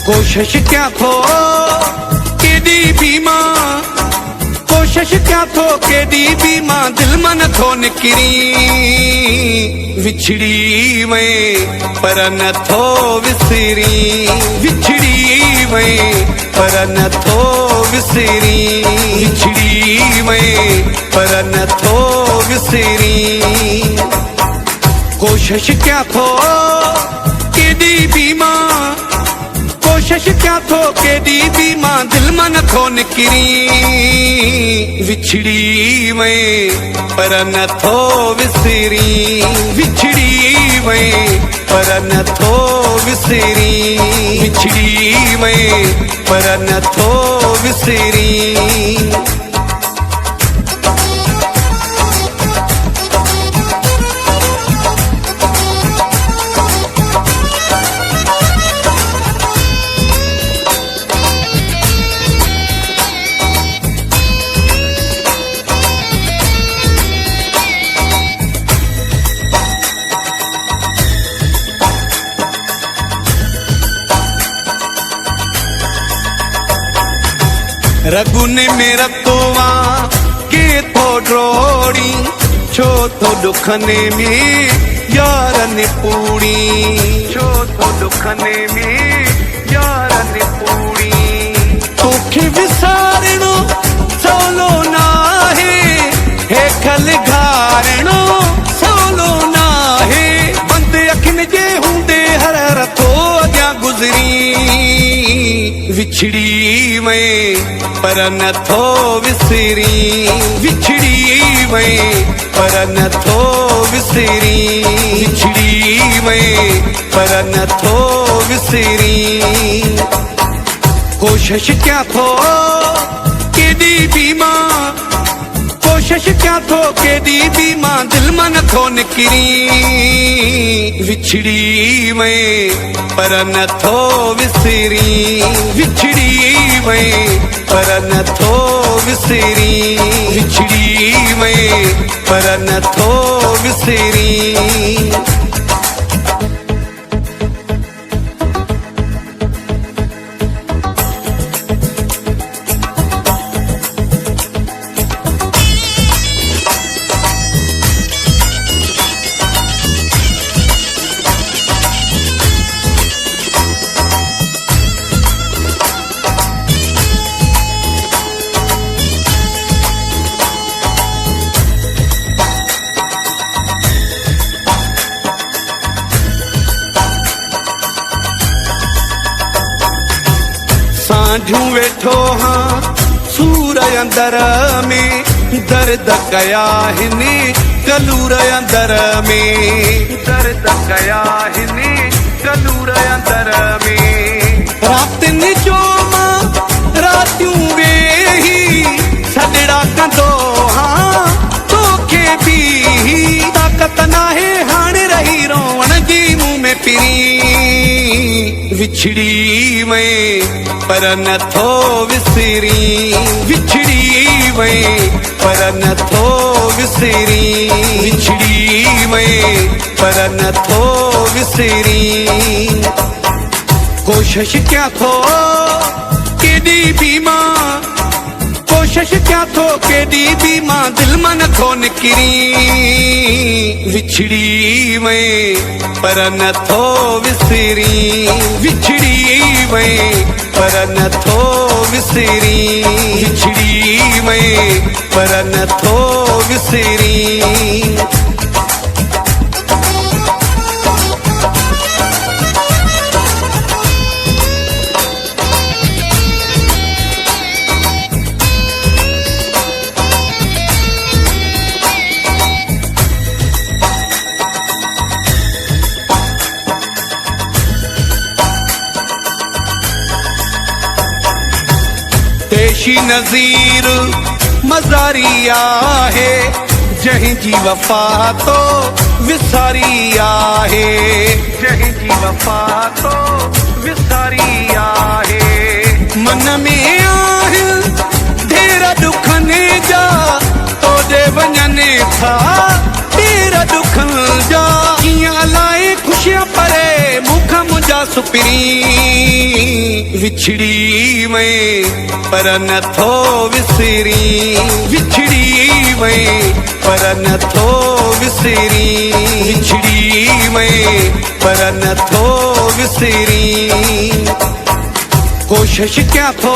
कोशिश क्या थो केॾी बि मां कोशिश क्या थो केॾी बि मां दिल मां नथो निकिरी विछड़ी वए पर नथो विसरी विछड़ी वए पर नथो विसरी विछड़ी वए पर नथो विसरी कोशिश क्या थो केॾी बि मां कोशिश क्या थो केॾी बि मां दिल मां नथो निकिरी विछड़ी वए पर नथो विसरी विछड़ी वए पर नथो विसरी विछड़ी वए पर नथो विसरी रगुने में रतोवा के थो ड्रोड़ी छो थो दुखने में यारन पूड़ी छो थो दुखने में यारन पूड़ी तोखे विसारणो सवलो नाहे हेखल घारणो सवलो नाहे बंद अखिन जे हूंदे हर हर थो अॻियां गुज़री विछड़ी वए पर नथो विसरी विछड़ी वए पर नथो विसरी विछड़ी वए पर नथो विसरी कोशिश क्या थो केॾी बि मां कोशिश क्या थो केॾी बि मां दिल मां नथो निकिरी विछड़ी वए पर नथो विसरी विछड़ी वए पर नथो विसरी विछड़ी वए पर नथो विसरी साझू वेठो हाँ सूर अंदर में दर्द कया हिने कलूर अंदर में दर्द कया हिने कलूर अंदर में रात जो मां रातियूं वेही सजड़ा कंदो हाँ तोखे भी ताकत नाहे हाणे रही रोवण जी मुंह में पिरी विछड़ी वए पर नथो विसरी विछड़ी वए पर नथो विसरी विछड़ी वए पर नथो विसरी कोशिश क्या थो केॾी बि मां कोशिश क्या थो केॾी बि मां दिल मां नथो निकिरी विछड़ी वए पर नथो विसरी विछड़ी वए पर नथो विसरी विछड़ी वए पर नथो विसरी पेशी नज़ीर मज़ारी आहे जंहिंजी वफ़ा तो विसारी आहे जंहिंजी वफ़ा तो विसारी आहे मन में आहे ढेर दुखनि जा तोॾे वञनि था ढेर दुखनि जा कीअं अलाए ख़ुशियां परे मुख मुंहिंजा सुपिरी विछड़ी वए पर नथो विसरी विछड़ी वए पर नथो विसरी विछड़ी वए पर नथो विसरी कोशिश क्या थो